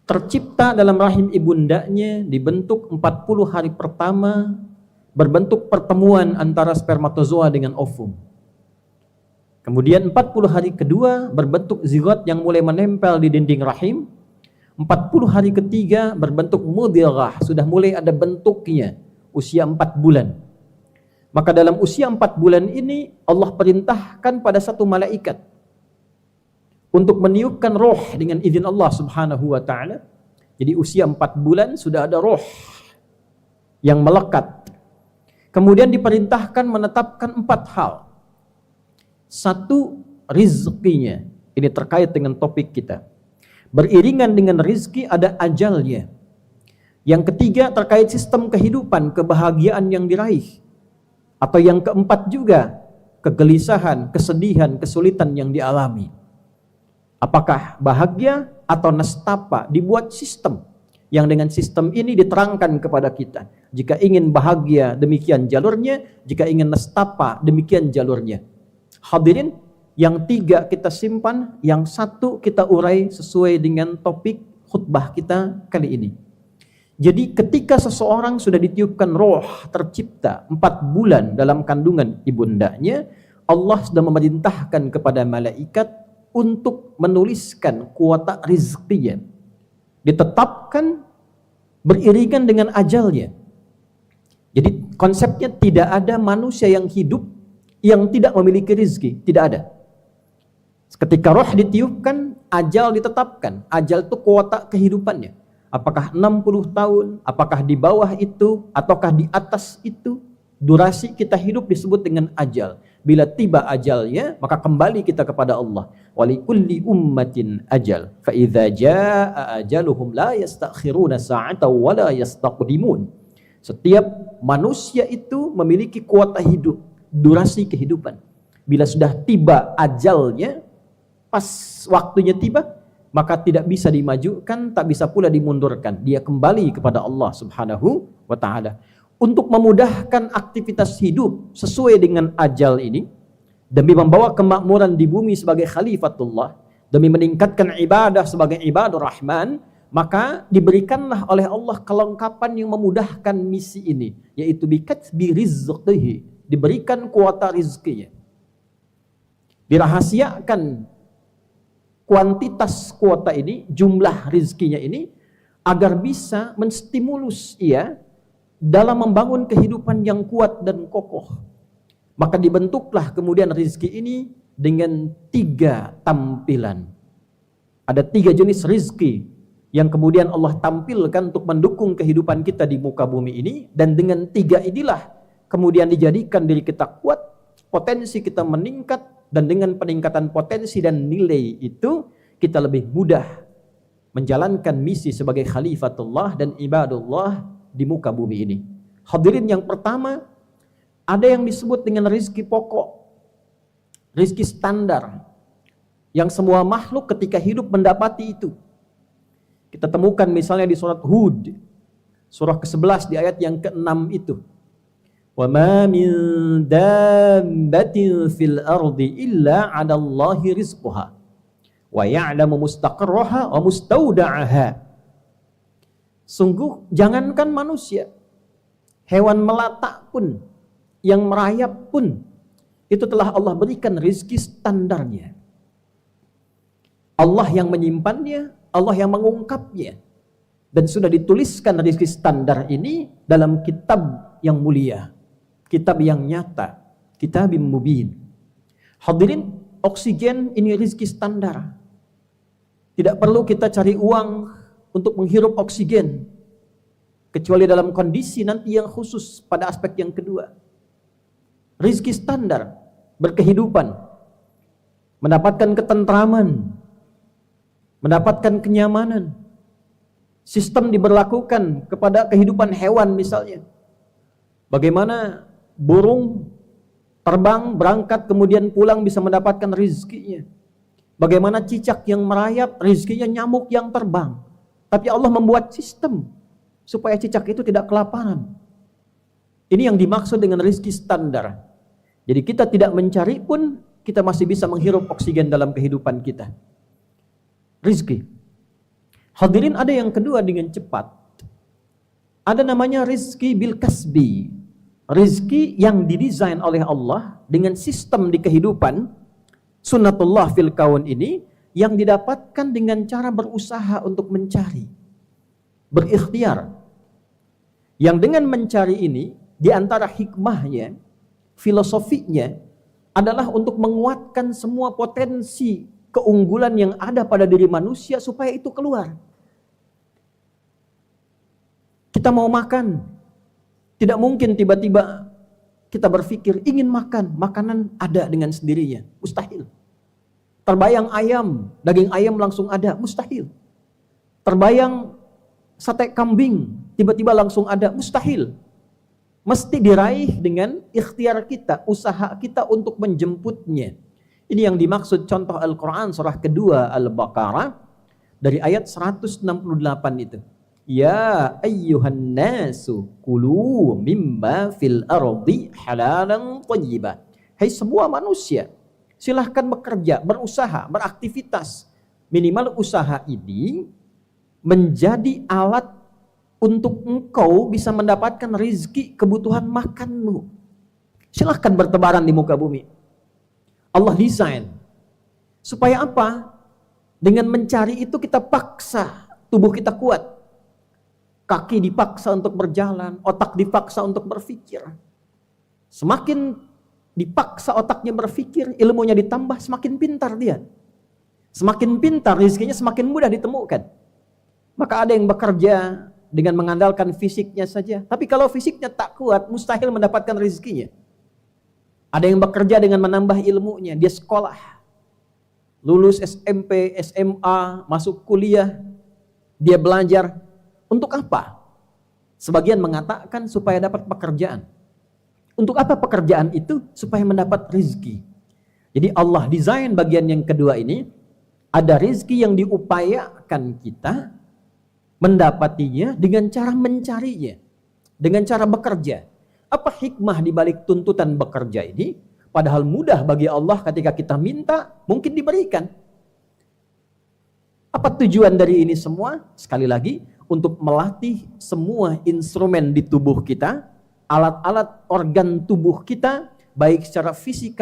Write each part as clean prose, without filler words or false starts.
tercipta dalam rahim ibundanya, dibentuk 40 hari pertama, berbentuk pertemuan antara spermatozoa dengan ovum. Kemudian 40 hari kedua berbentuk zigot yang mulai menempel di dinding rahim. 40 hari ketiga berbentuk mudghah, sudah mulai ada bentuknya, usia 4 bulan. Maka dalam usia 4 bulan ini Allah perintahkan pada satu malaikat untuk meniupkan roh dengan izin Allah Subhanahu wa taala. Jadi usia 4 bulan sudah ada roh yang melekat. Kemudian diperintahkan menetapkan 4 hal. Satu, rizkinya. Ini terkait dengan topik kita. Beriringan dengan rizki ada ajalnya. Yang ketiga terkait sistem kehidupan, kebahagiaan yang diraih. Atau yang keempat juga, kegelisahan, kesedihan, kesulitan yang dialami. Apakah bahagia atau nestapa? Dibuat sistem. Yang dengan sistem ini diterangkan kepada kita. Jika ingin bahagia, demikian jalurnya. Jika ingin nestapa, demikian jalurnya. Hadirin, yang 3 kita simpan, yang 1 kita urai sesuai dengan topik khutbah kita kali ini. Jadi ketika seseorang sudah ditiupkan roh, tercipta 4 bulan dalam kandungan ibundanya, Allah sudah memerintahkan kepada malaikat untuk menuliskan kuota rizkinya. Ditetapkan beriringan dengan ajalnya. Jadi konsepnya tidak ada manusia yang hidup yang tidak memiliki rizki, tidak ada. Ketika roh ditiupkan, ajal ditetapkan. Ajal itu kuota kehidupannya. Apakah 60 tahun, apakah di bawah itu, ataukah di atas itu. Durasi kita hidup disebut dengan ajal. Bila tiba ajalnya, maka kembali kita kepada Allah. Walikulli ummatin ajal. Fa idza jaa ajaluhum la yastakhiruna sa'atan wa la yastaqdimun. Setiap manusia itu memiliki kuota hidup, durasi kehidupan. Bila sudah tiba ajalnya, pas waktunya tiba, maka tidak bisa dimajukan, tak bisa pula dimundurkan. Dia kembali kepada Allah Subhanahu wa taala. Untuk memudahkan aktivitas hidup sesuai dengan ajal ini, demi membawa kemakmuran di bumi sebagai khalifatullah, demi meningkatkan ibadah sebagai ibadur rahman, maka diberikanlah oleh Allah kelengkapan yang memudahkan misi ini, yaitu bikatbi rizqihi, diberikan kuota rizkinya. Dirahasiakan kuantitas kuota ini, jumlah rizkinya ini, agar bisa menstimulus ia dalam membangun kehidupan yang kuat dan kokoh. Maka dibentuklah kemudian rizki ini dengan 3 tampilan. Ada 3 jenis rizki yang kemudian Allah tampilkan untuk mendukung kehidupan kita di muka bumi ini. Dan dengan 3 inilah kemudian dijadikan diri kita kuat, potensi kita meningkat, dan dengan peningkatan potensi dan nilai itu, kita lebih mudah menjalankan misi sebagai khalifatullah dan ibadullah di muka bumi ini. Hadirin, yang pertama, ada yang disebut dengan rizki pokok, rizki standar, yang semua makhluk ketika hidup mendapati itu. Kita temukan misalnya di surat Hud, surah ke-11 di ayat yang ke-6 itu. Wa ma min dabbatin fil ardi illa 'ala Allahi rizquha wa ya'lamu mustaqarraha wa mustauda'aha. Sungguh jangankan manusia, hewan melata pun, yang merayap pun, itu telah Allah berikan rizki standarnya. Allah yang menyimpannya, Allah yang mengungkapnya, dan sudah dituliskan rizki standar ini dalam kitab yang mulia, kitab yang nyata, kitab yang mubin. Hadirin, oksigen ini rizki standar. Tidak perlu kita cari uang untuk menghirup oksigen, kecuali dalam kondisi nanti yang khusus pada aspek yang kedua. Rizki standar, berkehidupan, mendapatkan ketentraman, mendapatkan kenyamanan. Sistem diberlakukan kepada kehidupan hewan misalnya. Bagaimana burung terbang, berangkat, kemudian pulang bisa mendapatkan rizkinya. Bagaimana cicak yang merayap, rizkinya nyamuk yang terbang. Tapi Allah membuat sistem supaya cicak itu tidak kelaparan. Ini yang dimaksud dengan rizki standar. Jadi kita tidak mencari pun, kita masih bisa menghirup oksigen dalam kehidupan kita. Rizki. Hadirin, ada yang kedua dengan cepat. Ada namanya rizki bil kasbi. Rizki yang didesain oleh Allah dengan sistem di kehidupan, sunnatullah fil kaun ini, yang didapatkan dengan cara berusaha untuk mencari, berikhtiar. Yang dengan mencari ini, di antara hikmahnya, filosofinya, adalah untuk menguatkan semua potensi keunggulan yang ada pada diri manusia supaya itu keluar. Kita mau makan, tidak mungkin tiba-tiba kita berpikir ingin makan, makanan ada dengan sendirinya, mustahil. Terbayang ayam, daging ayam langsung ada, mustahil. Terbayang sate kambing, tiba-tiba langsung ada, mustahil. Mesti diraih dengan ikhtiar kita, usaha kita untuk menjemputnya. Ini yang dimaksud contoh Al-Quran surah kedua Al-Baqarah dari ayat 168 itu. Ya ayyuhan nasu kulu mimma fil ardi halalan thayyibah. Hai semua manusia, silahkan bekerja, berusaha, beraktivitas. Minimal usaha ini menjadi alat untuk engkau bisa mendapatkan rizki kebutuhan makanmu. Silahkan bertebaran di muka bumi. Allah desain. Supaya apa? Dengan mencari itu kita paksa tubuh kita kuat. Kaki dipaksa untuk berjalan, otak dipaksa untuk berpikir. Semakin dipaksa otaknya berpikir, ilmunya ditambah, semakin pintar dia. Semakin pintar, rezekinya semakin mudah ditemukan. Maka ada yang bekerja dengan mengandalkan fisiknya saja. Tapi kalau fisiknya tak kuat, mustahil mendapatkan rezekinya. Ada yang bekerja dengan menambah ilmunya, dia sekolah. Lulus SMP, SMA, masuk kuliah, dia belajar. Untuk apa? Sebagian mengatakan supaya dapat pekerjaan. Untuk apa pekerjaan itu? Supaya mendapat rezeki. Jadi Allah desain bagian yang kedua ini, ada rezeki yang diupayakan kita mendapatinya dengan cara mencarinya, dengan cara bekerja. Apa hikmah di balik tuntutan bekerja ini? Padahal mudah bagi Allah ketika kita minta, mungkin diberikan. Apa tujuan dari ini semua? Sekali lagi, untuk melatih semua instrumen di tubuh kita, alat-alat organ tubuh kita, baik secara fisik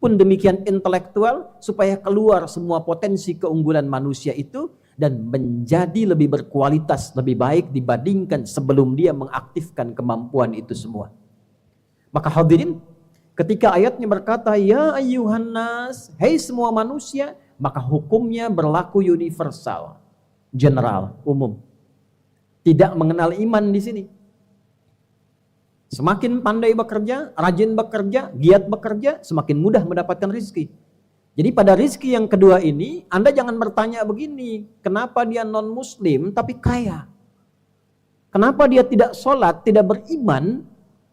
pun demikian intelektual, supaya keluar semua potensi keunggulan manusia itu dan menjadi lebih berkualitas, lebih baik dibandingkan sebelum dia mengaktifkan kemampuan itu semua. Maka hadirin, ketika ayatnya berkata, ya ayyuhan nas, hai semua manusia, maka hukumnya berlaku universal. General, umum. Tidak mengenal iman di sini. Semakin pandai bekerja, rajin bekerja, giat bekerja, semakin mudah mendapatkan rezeki. Jadi pada rezeki yang kedua ini, Anda jangan bertanya begini, kenapa dia non-muslim tapi kaya? Kenapa dia tidak sholat, tidak beriman,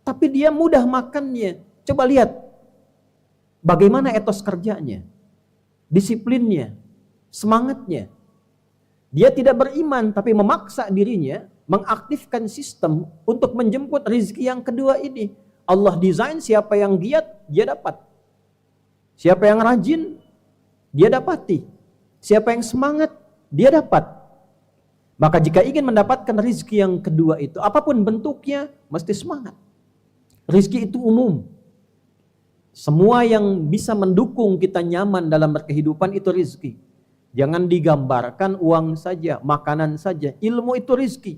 tapi dia mudah makannya? Coba lihat, bagaimana etos kerjanya, disiplinnya, semangatnya. Dia tidak beriman tapi memaksa dirinya mengaktifkan sistem untuk menjemput rezeki yang kedua ini. Allah desain siapa yang giat, dia dapat. Siapa yang rajin, dia dapati. Siapa yang semangat, dia dapat. Maka jika ingin mendapatkan rezeki yang kedua itu, apapun bentuknya, mesti semangat. Rezeki itu umum. Semua yang bisa mendukung kita nyaman dalam berkehidupan itu rezeki. Jangan digambarkan uang saja, makanan saja. Ilmu itu rezeki.